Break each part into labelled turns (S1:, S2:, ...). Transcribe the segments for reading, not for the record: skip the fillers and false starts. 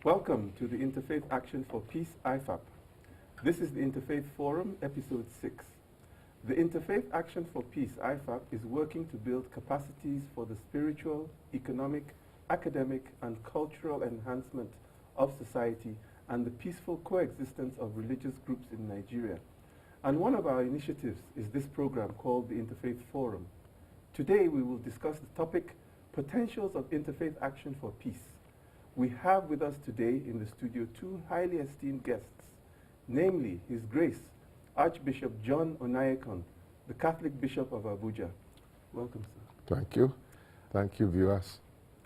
S1: Welcome to the Interfaith Action for Peace, IFAP. This is the Interfaith Forum, Episode 6. The Interfaith Action for Peace, IFAP, is working to build capacities for the spiritual, economic, academic, and cultural enhancement of society and the peaceful coexistence of religious groups in Nigeria. And one of our initiatives is this program called the Interfaith Forum. Today we will discuss the topic, Potentials of Interfaith Action for Peace. We have with us today in the studio two highly esteemed guests, namely His Grace, Archbishop John Onaiyekan, the Catholic Bishop of Abuja. Welcome, sir.
S2: Thank you. Thank you, viewers.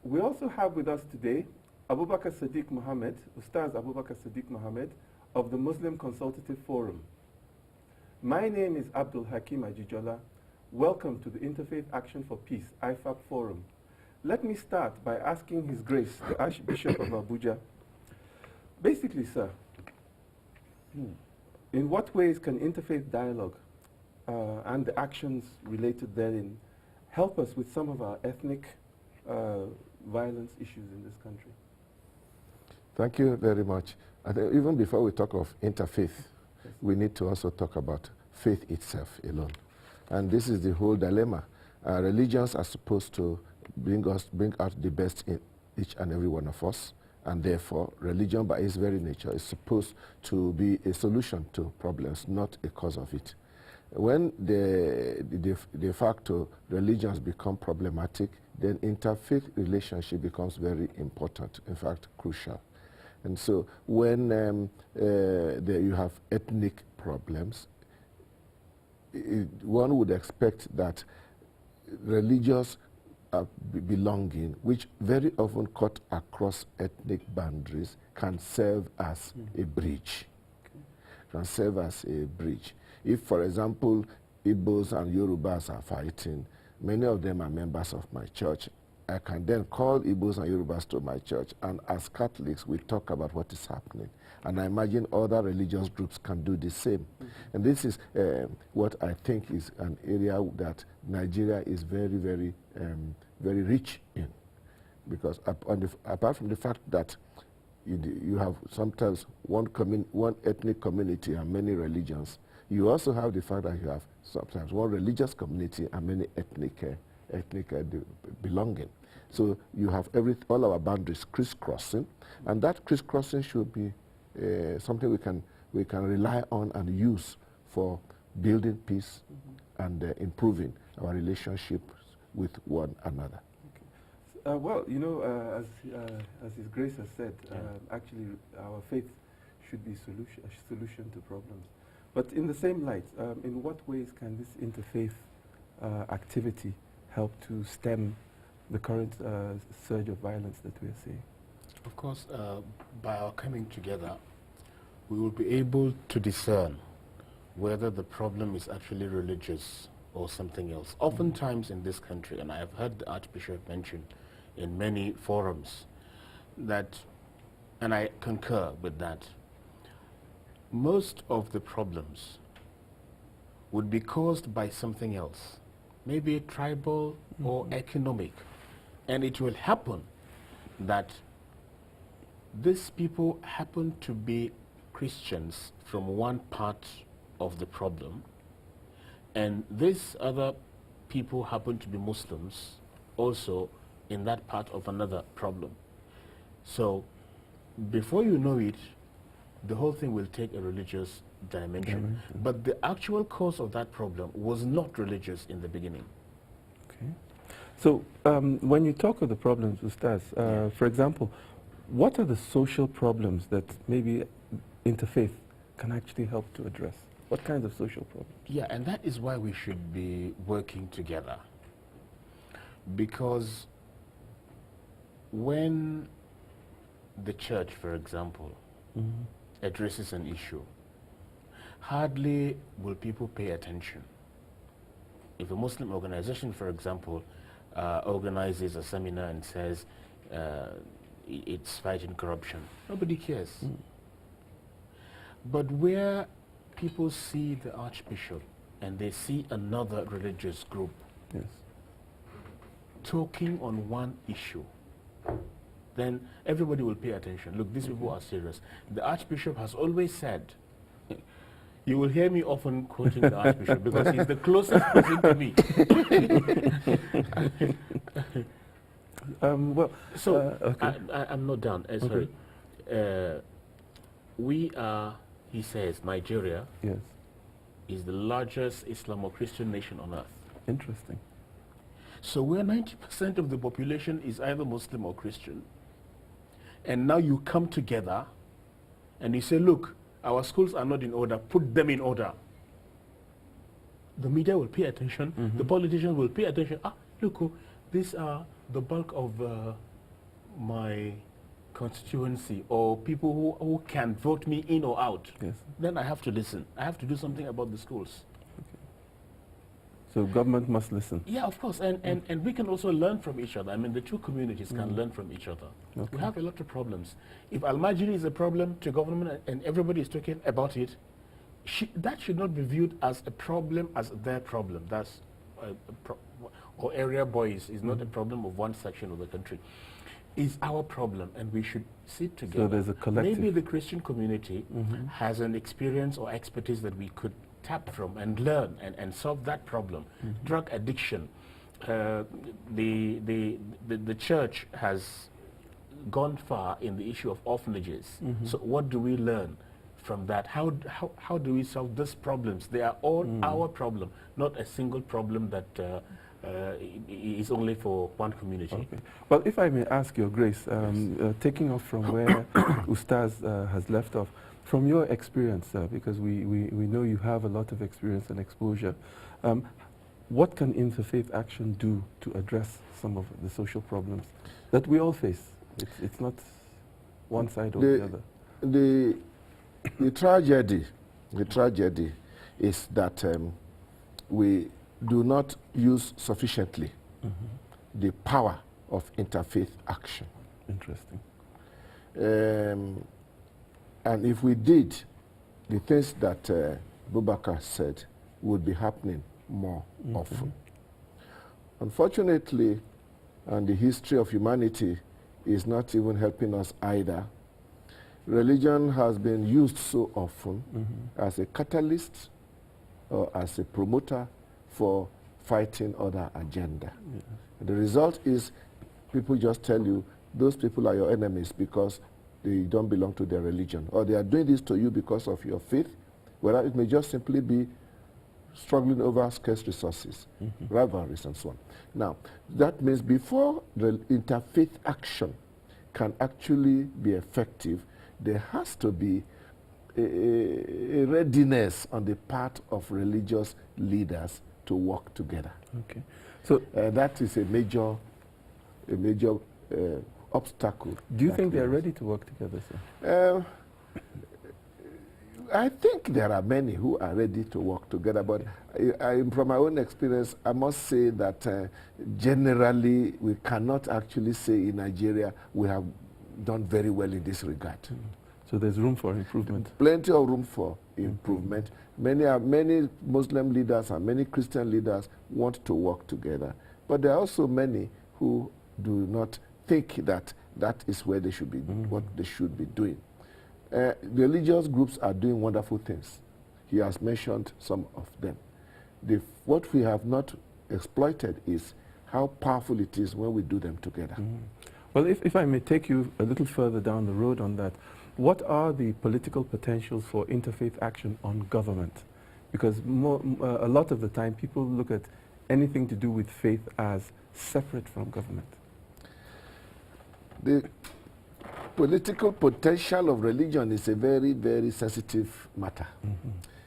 S1: We also have with us today Abubakar Sadeeq Muhammed, Ustaz Abubakar Sadeeq Muhammed of the Muslim Consultative Forum. My name is Abdul Hakim Ajijola. Welcome to the Interfaith Action for Peace, IFAP Forum. Let me start by asking His Grace, the Archbishop of Abuja. Basically, sir, in what ways can interfaith dialogue and the actions related therein help us with some of our ethnic violence issues in this country?
S2: Thank you very much. Even before we talk of interfaith, yes, we need to also talk about faith itself alone. And this is the whole dilemma. Religions are supposed to bring out the best in each and every one of us, and therefore religion by its very nature is supposed to be a solution to problems, not a cause of it. When de facto religions become problematic, then interfaith relationship becomes very important, in fact crucial. And so when you have ethnic problems, one would expect that religious belonging, which very often cut across ethnic boundaries, can serve as a bridge. Okay. Can serve as a bridge. If, for example, Igbos and Yorubas are fighting, many of them are members of my church. I can then call Igbos and Yorubas to my church, and as Catholics, we talk about what is happening. And I imagine other religious groups can do the same. And this is what I think is an area that Nigeria is very, very, very rich in. Because apart from the fact that you have sometimes one ethnic community and many religions, you also have the fact that you have sometimes one religious community and many ethnic belonging. So you have all our boundaries crisscrossing, and that crisscrossing should be something we can rely on and use for building peace and improving our relationships with one another.
S1: Okay. Well, you know, as His Grace has said, actually our faith should be a solution to problems. But in the same light, in what ways can this interfaith activity help to stem the current surge of violence that we are seeing?
S3: Of course, by our coming together, we will be able to discern whether the problem is actually religious or something else. Oftentimes in this country, and I have heard the Archbishop mention in many forums that, and I concur with that, most of the problems would be caused by something else, maybe tribal or economic. And it will happen that these people happen to be Christians from one part of the problem, And these other people happen to be Muslims also in that part of another problem. So before you know it, the whole thing will take a religious dimension. But the actual cause of that problem was not religious in the beginning.
S1: Okay. So when you talk of the problems, Ustaz, for example, what are the social problems that maybe interfaith can actually help to address? What kinds of social problems?
S3: Yeah, and that is why we should be working together. Because when the church, for example, addresses an issue, hardly will people pay attention. If a Muslim organization, for example, organizes a seminar and says it's fighting corruption, nobody cares. But where people see the Archbishop and they see another religious group talking on one issue, then everybody will pay attention. Look, these people are serious. The Archbishop has always said, you will hear me often quoting the Archbishop because he's the closest person to me. I'm not done. Sorry. We are, he says, Nigeria is the largest Islamo-Christian nation on earth.
S1: Interesting.
S3: So where 90% of the population is either Muslim or Christian, and now you come together and you say, look, our schools are not in order, put them in order. The media will pay attention, the politicians will pay attention. Ah, look, these are the bulk of my constituency, or people who can vote me in or out. Then I have to listen. I have to do something about the schools.
S1: So government must listen.
S3: Yeah, of course, and we can also learn from each other. I mean, the two communities can learn from each other. We have a lot of problems. If Al-Majiri is a problem to government and everybody is talking about it, that should not be viewed as a problem, as their problem. That's or area boys is not a problem of one section of the country. It's our problem, and we should sit together.
S1: So there's a collective.
S3: Maybe the Christian community has an experience or expertise that we could tap from and learn and solve that problem. Drug addiction. The church has gone far in the issue of orphanages. So what do we learn from that? How do we solve these problems? They are all our problem, not a single problem that is only for one community.
S1: Okay. Well, if I may ask Your Grace, taking off from where Ustaz has left off, from your experience, because we know you have a lot of experience and exposure, what can interfaith action do to address some of the social problems that we all face? It's not one side or the other.
S2: The tragedy is that we do not use sufficiently the power of interfaith action.
S1: Interesting.
S2: And if we did, the things that Abubakar said would be happening more often. Unfortunately, and the history of humanity is not even helping us either. Religion has been used so often as a catalyst or as a promoter for fighting other agenda. The result is people just tell you those people are your enemies because they don't belong to their religion, or they are doing this to you because of your faith, whereas it may just simply be struggling over scarce resources, rivalries and so on. Now, that means before the interfaith action can actually be effective, there has to be a readiness on the part of religious leaders to work together.
S1: Okay. So
S2: that is a major obstacle.
S1: Do you think they're ready to work together, sir?
S2: I think there are many who are ready to work together, but from my own experience, I must say that generally we cannot actually say in Nigeria we have done very well in this regard.
S1: So there's room for improvement.
S2: Plenty of room for improvement. Many Muslim leaders and many Christian leaders want to work together, but there are also many who do not think that that is where they should be, what they should be doing. Religious groups are doing wonderful things. He has mentioned some of them. what we have not exploited is how powerful it is when we do them together.
S1: Well, if I may take you a little further down the road on that, what are the political potentials for interfaith action on government? Because a lot of the time people look at anything to do with faith as separate from government.
S2: The political potential of religion is a very, very sensitive matter.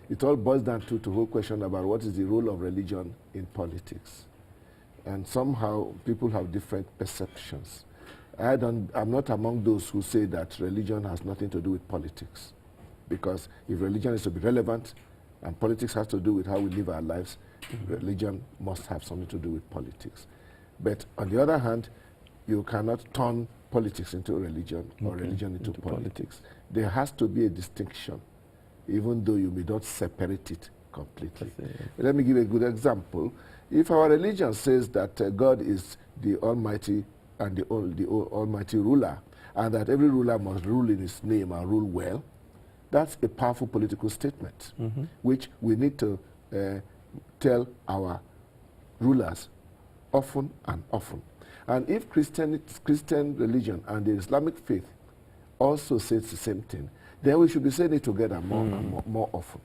S2: It all boils down to the whole question about what is the role of religion in politics. And somehow people have different perceptions. I'm not among those who say that religion has nothing to do with politics. Because if religion is to be relevant and politics has to do with how we live our lives, religion must have something to do with politics. But on the other hand, you cannot turn politics into religion or religion into politics. There has to be a distinction, even though you may not separate it completely. Let me give a good example. If our religion says that God is the Almighty and the Almighty ruler, and that every ruler must rule in his name and rule well, that's a powerful political statement, which we need to tell our rulers often and often. And if Christian religion and the Islamic faith also says the same thing, then we should be saying it together more often.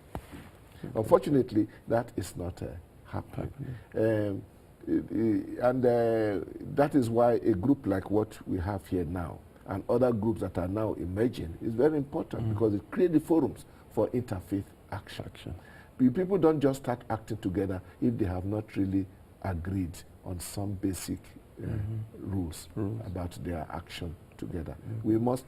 S2: Unfortunately, that is not happening. That is why a group like what we have here now and other groups that are now emerging is very important because it creates the forums for interfaith action. People don't just start acting together if they have not really agreed on some basic rules about their action together. We must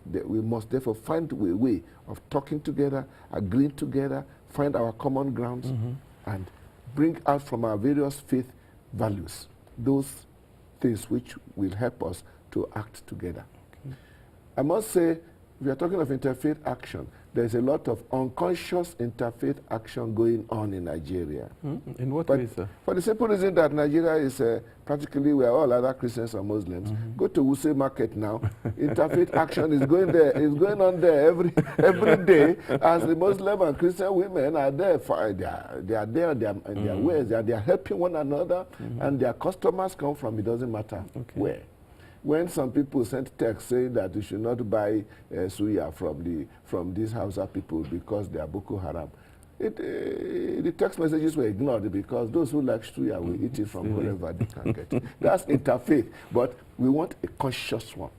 S2: therefore find a way of talking together, agreeing together, find our common grounds, and bring out from our various faith values those things which will help us to act together. I must say, if we are talking of interfaith action, there's a lot of unconscious interfaith action going on in Nigeria.
S1: In what ways, sir?
S2: For the simple reason that Nigeria is practically where all other Christians are Muslims. Go to Wuse Market now. Interfaith action is going there. It's going on there every day as the Muslim and Christian women are there. They are there in their ways. They are helping one another, and their customers come from, it doesn't matter where. When some people sent text saying that you should not buy suya from these Hausa people because they are Boko Haram, the text messages were ignored because those who like suya will eat it from wherever they can get it. That's interfaith, but we want a conscious one.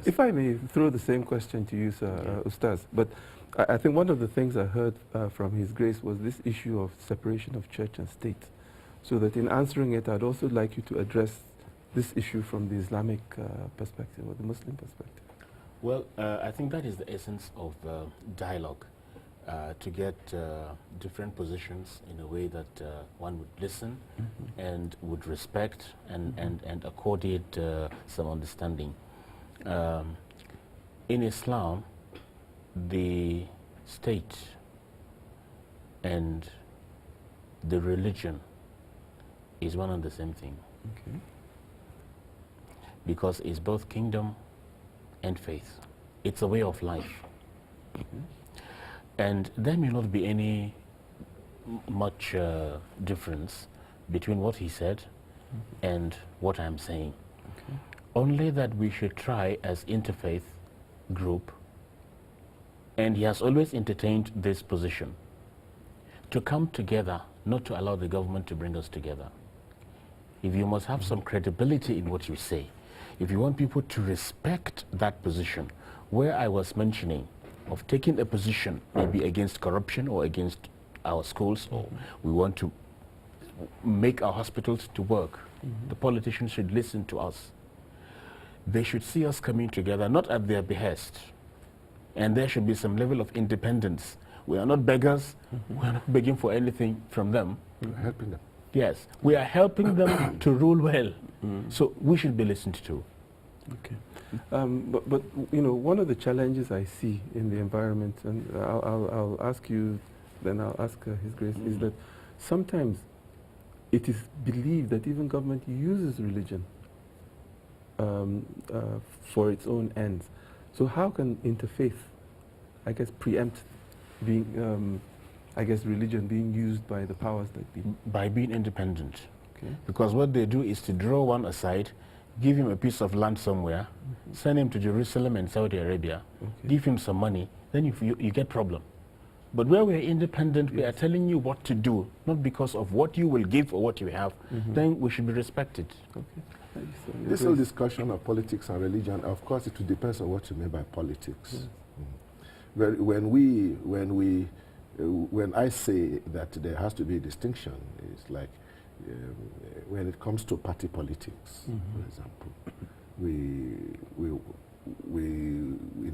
S1: If I may throw the same question to you, sir, Ustaz, but I think one of the things I heard from His Grace was this issue of separation of church and state. So that in answering it, I'd also like you to address this issue from the Islamic perspective or the Muslim perspective.
S3: Well, I think that is the essence of dialogue, to get different positions in a way that one would listen and would respect and accord it some understanding. In Islam, the state and the religion is one and the same thing. Because it's both kingdom and faith. It's a way of life. And there may not be any much difference between what he said and what I'm saying. Only that we should try as interfaith group, and he has always entertained this position, to come together, not to allow the government to bring us together. If you must have some credibility in what you say, if you want people to respect that position, where I was mentioning of taking a position maybe against corruption or against our schools, or we want to make our hospitals to work, the politicians should listen to us. They should see us coming together, not at their behest. And there should be some level of independence. We are not beggars. We are not begging for anything from them.
S2: We are helping them.
S3: Yes, we are helping them to rule well. So we should be listened to.
S1: But you know, one of the challenges I see in the environment, and I'll ask you, then I'll ask His Grace, is that sometimes it is believed that even government uses religion for its own ends. So how can interfaith, I guess, preempt being I guess, religion being used by the powers that be?
S3: By being independent.
S1: Okay.
S3: Because what they do is to draw one aside, give him a piece of land somewhere, send him to Jerusalem and Saudi Arabia, give him some money, then you get problem. But where we're independent, we are telling you what to do, not because of what you will give or what you have, then we should be respected.
S1: Okay.
S2: This whole discussion of politics and religion, of course, it depends on what you mean by politics.
S1: Yes.
S2: When I say that there has to be a distinction, it's like when it comes to party politics, for example, in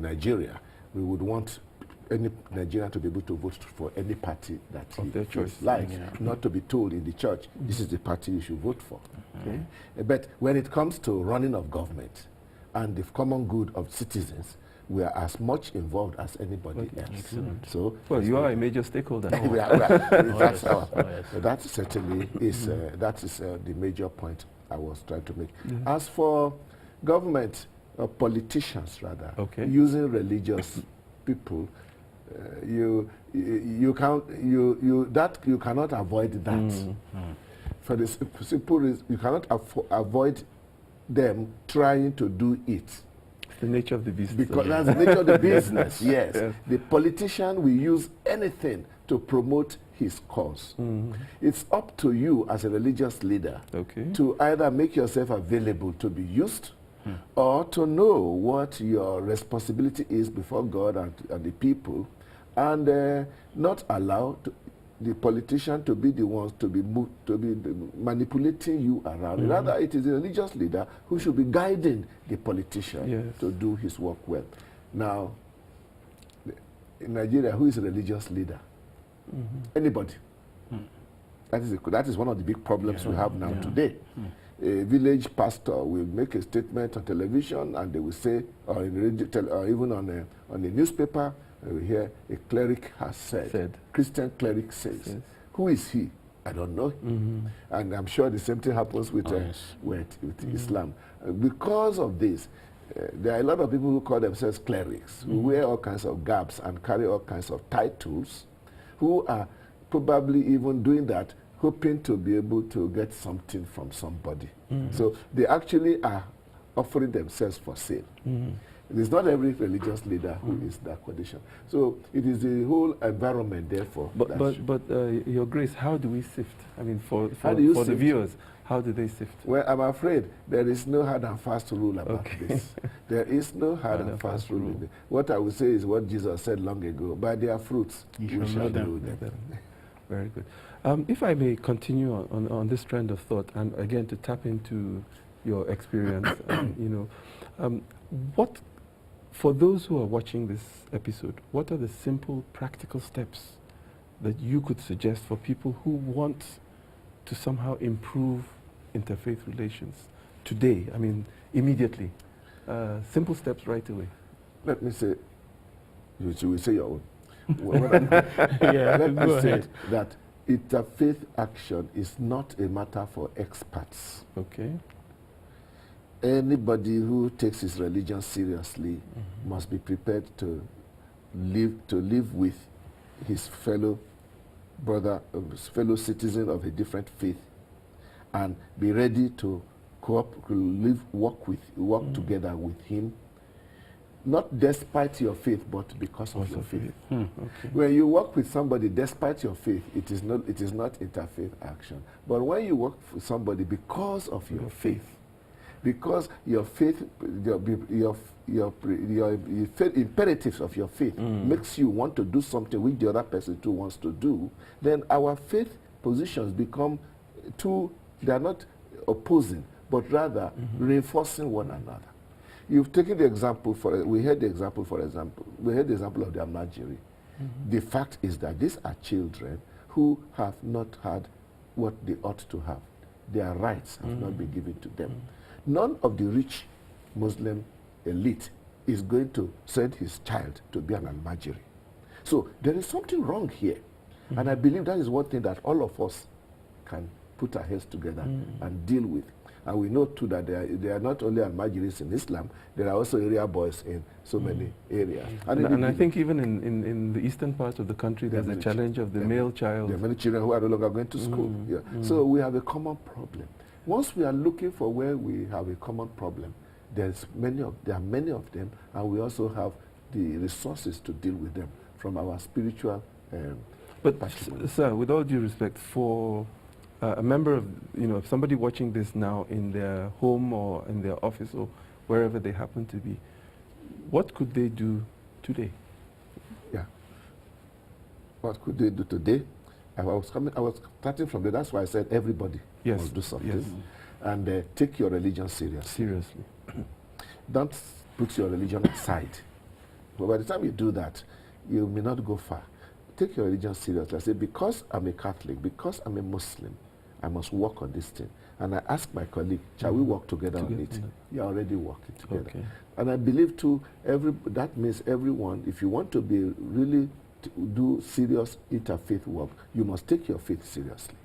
S2: Nigeria, we would want any Nigerian to be able to vote for any party that he choice likes, not to be told in the church, this is the party you should vote for. Okay? But when it comes to running of government and the common good of citizens, we are as much involved as anybody else.
S1: Excellent.
S2: So,
S1: well, you are a major stakeholder.
S2: That certainly is that is the major point I was trying to make. As for government, politicians rather, using religious people, you cannot avoid that. For the simple reason, you cannot avoid them trying to do it.
S1: The nature of the business.
S2: Because that's the nature of the business, yes. The politician will use anything to promote his cause. It's up to you as a religious leader to either make yourself available to be used or to know what your responsibility is before God and the people, and not allow the politician to be the ones to be manipulating you around. Rather, it is the religious leader who should be guiding the politician to do his work well. Now, in Nigeria, who is a religious leader? Anybody. That is one of the big problems we have now today. A village pastor will make a statement on television, and they will say, or in radio, or even on a newspaper, we hear a cleric has said. Christian cleric says. Who is he? I don't know. And I'm sure the same thing happens with Islam. Because of this, there are a lot of people who call themselves clerics, who wear all kinds of garbs and carry all kinds of titles, who are probably even doing that, hoping to be able to get something from somebody. So they actually are offering themselves for sale. It is not every religious leader who is that condition. So it is the whole environment, therefore.
S1: But Your Grace, how do we sift? I mean, for the viewers, how do they sift?
S2: Well, I'm afraid there is no hard and fast rule about this. There is no hard and fast rule. What I would say is what Jesus said long ago: by their fruits we shall know them.
S1: Very good. If I may continue on this trend of thought, and again to tap into your experience, what, for those who are watching this episode, what are the simple, practical steps that you could suggest for people who want to somehow improve interfaith relations today? I mean, immediately. Simple steps right away.
S2: Let me say, you will say your own. Let me say that interfaith action is not a matter for experts. Anybody who takes his religion seriously must be prepared to live with his fellow brother, fellow citizen of a different faith, and be ready to work together with him, not despite your faith, but because of your faith. When you work with somebody despite your faith, it is not interfaith action. But when you work with somebody because of your faith, because your faith, your imperatives of your faith makes you want to do something which the other person too wants to do, then our faith positions become they are not opposing, but rather reinforcing one another. You've taken the example, we heard the example of the Almajiri. The fact is that these are children who have not had what they ought to have. Their rights have not been given to them. None of the rich Muslim elite is going to send his child to be an Almajiri. So there is something wrong here. And I believe that is one thing that all of us can put our heads together and deal with. And we know too that they are not only Al-Majiris in Islam, there are also area boys in so many areas.
S1: And I think even in the eastern part of the country, there's a challenge of the male child.
S2: There are many children who are no longer going to school. So we have a common problem. Once we are looking for where we have a common problem, there are many of them, and we also have the resources to deal with them from our spiritual
S1: But sir, with all due respect, for a member of, somebody watching this now in their home or in their office or wherever they happen to be, what could they do today?
S2: Yeah. What could they do today? I was starting from there. That's why I said everybody must do something.
S1: Yes.
S2: And take your religion seriously. Don't put your religion aside. But by the time you do that, you may not go far. Take your religion seriously. I say, because I'm a Catholic, because I'm a Muslim, I must work on this thing. And I ask my colleague, shall we work together on it? You're already working together. Okay. And I believe too, that means everyone, if you want to be really do serious interfaith work, you must take your faith seriously.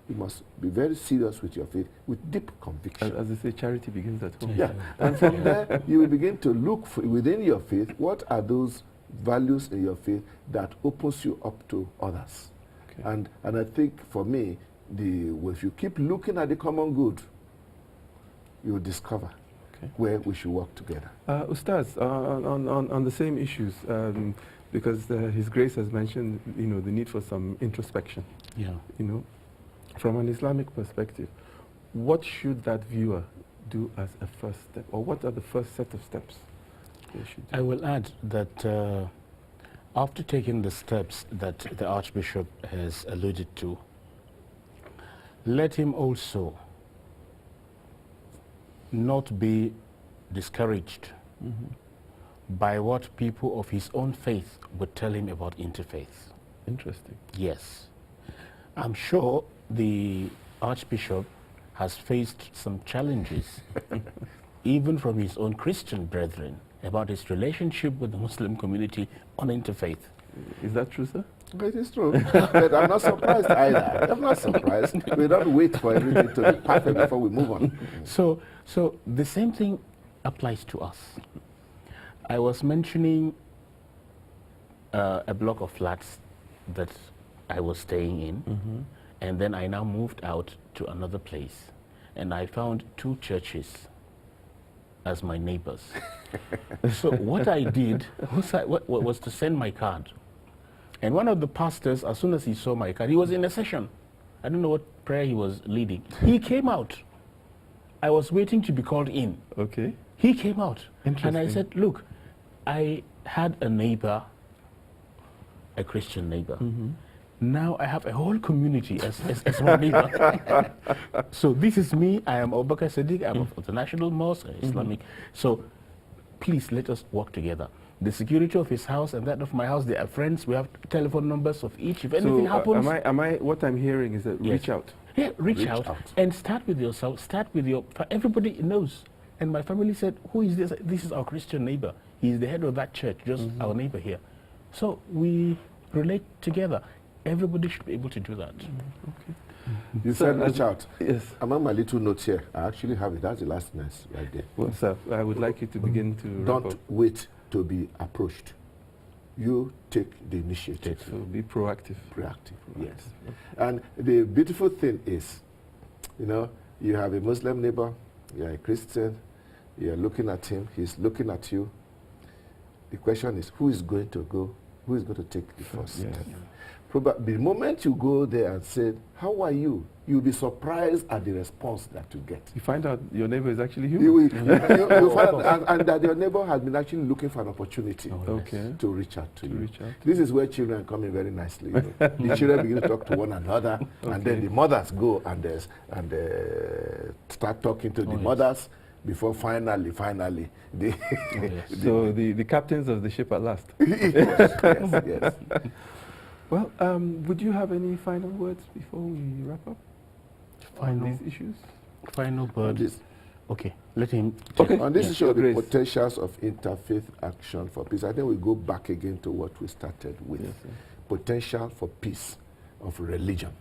S2: You must be very serious with your faith, with deep conviction.
S1: As they say, charity begins at home.
S2: Yeah. And from there, you will begin to look within your faith, what are those values in your faith that opens you up to others. Okay. And I think for me, if you keep looking at the common good, you will discover where we should work together.
S1: Ustaz, on the same issues, because His Grace has mentioned, the need for some introspection.
S3: Yeah.
S1: From an Islamic perspective, what should that viewer do as a first step, or what are the first set of steps they should do?
S3: I will add that after taking the steps that the Archbishop has alluded to, let him also not be discouraged by what people of his own faith would tell him about interfaith.
S1: Interesting.
S3: Yes. I'm sure the Archbishop has faced some challenges, even from his own Christian brethren, about his relationship with the Muslim community on interfaith.
S1: Is that true, sir?
S2: It is true. But I'm not surprised either. I'm not surprised. We don't wait for everything to be perfect before we move on.
S3: So the same thing applies to us. I was mentioning a block of flats that I was staying in, and then I now moved out to another place, and I found 2 churches as my neighbors. So what I did was to send my card. And one of the pastors, as soon as he saw my card, he was in a session. I don't know what prayer he was leading. He came out. I was waiting to be called in.
S1: Okay.
S3: He came out.
S1: Interesting.
S3: And I said, look, I had a neighbor, a Christian neighbor. Now I have a whole community as my neighbor. So this is me. I am Abubakar Sadeeq. I'm of the National Mosque, Islamic. So please let us work together. The security of his house and that of my house, they are friends. We have telephone numbers of each. If anything happens...
S1: what I'm hearing is that reach out.
S3: Yeah, reach out and start with yourself. Start with everybody knows. And my family said, who is this? This is our Christian neighbor. He is the head of that church, just our neighbor here. So we relate together. Everybody should be able to do that.
S1: Okay.
S2: You said reach out.
S1: Yes.
S2: Among my little notes here, I actually have it. That's the last nice right there.
S1: Well, sir, I would like you to begin to
S2: Don't wait to be approached. You take the initiative.
S1: So be proactive.
S2: Proactive, yes. And the beautiful thing is, you have a Muslim neighbor, you're a Christian, you're looking at him, he's looking at you. The question is, who is going to take the first step? Probably the moment you go there and say, how are you? You'll be surprised at the response that you get.
S1: You find out your neighbor is actually human.
S2: You find and that your neighbor has been actually looking for an opportunity to reach out to you. This is where children come in very nicely. The children begin to talk to one another, and then the mothers go and start talking to the mothers before finally,
S1: so the captains of the ship at last.
S2: yes.
S1: Well, would you have any final words before we wrap up on these issues?
S3: Final words. Okay, let him.
S2: On this issue of the potentials of interfaith action for peace, I think we go back again to what we started with. Potential for peace of religion.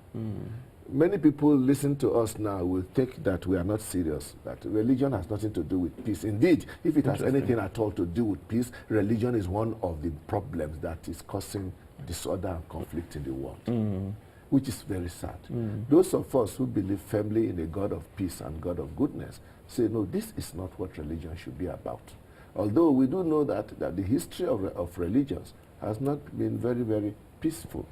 S2: many people listen to us now will think that we are not serious, that religion has nothing to do with peace. Indeed, if it has anything at all to do with peace, religion is one of the problems that is causing disorder and conflict in the world, which is very sad. Those of us who believe firmly in a God of peace and God of goodness say, no, this is not what religion should be about. Although we do know that the history of religions has not been very, very peaceful.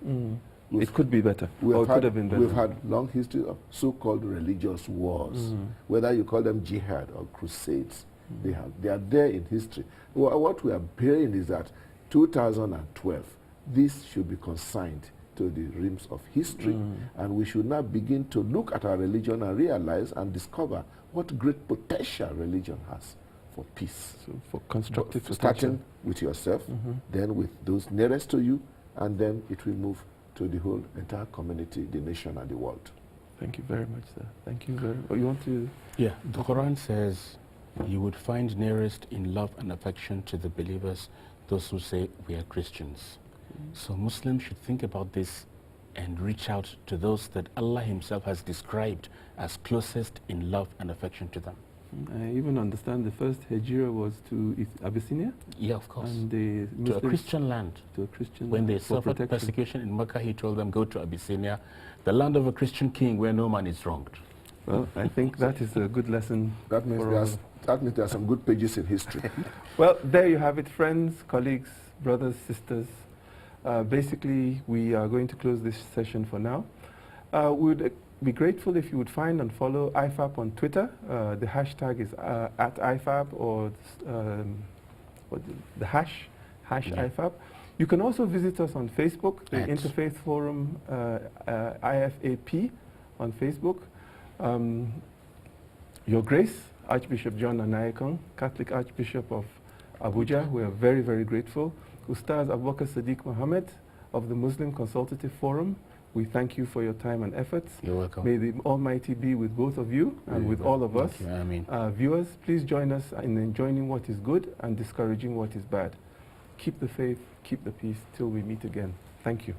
S1: It could be better, or it could have been better.
S2: We've had long history of so-called religious wars, whether you call them jihad or crusades. They are there in history. What we are hearing is that 2012, this should be consigned to the realms of history, and we should now begin to look at our religion and realize and discover what great potential religion has for peace.
S1: So for constructive
S2: starting with yourself, then with those nearest to you, and then it will move to the whole entire community, the nation, and the world.
S1: Thank you very much, sir. Thank you very much. Oh, you want to?
S3: Yeah, the Quran says, you would find nearest in love and affection to the believers those who say we are Christians. So Muslims should think about this and reach out to those that Allah himself has described as closest in love and affection to them.
S1: I even understand the first hijrah was to Abyssinia?
S3: Yeah, of course.
S1: And the Muslims
S3: to a Christian land.
S1: To a Christian
S3: When
S1: land
S3: they suffered persecution in Mecca, he told them, go to Abyssinia, the land of a Christian king where no man is wronged.
S1: Well, I think that is a good lesson.
S2: That means there are some good pages in history.
S1: Well, there you have it, friends, colleagues, brothers, sisters. Basically, we are going to close this session for now. We would be grateful if you would find and follow IFAP on Twitter. The hashtag is at IFAP, or the hash IFAP. You can also visit us on Facebook, the Interfaith Forum IFAP on Facebook. Your Grace, Archbishop John Onaiyekan, Catholic Archbishop of Abuja, we are very, very grateful. Ustaz Abubakar Sadeeq Muhammed of the Muslim Consultative Forum, we thank you for your time and efforts.
S3: You're welcome.
S1: May the Almighty be with both of you and with all of us. Viewers, please join us in enjoying what is good and discouraging what is bad. Keep the faith, keep the peace till we meet again. Thank you.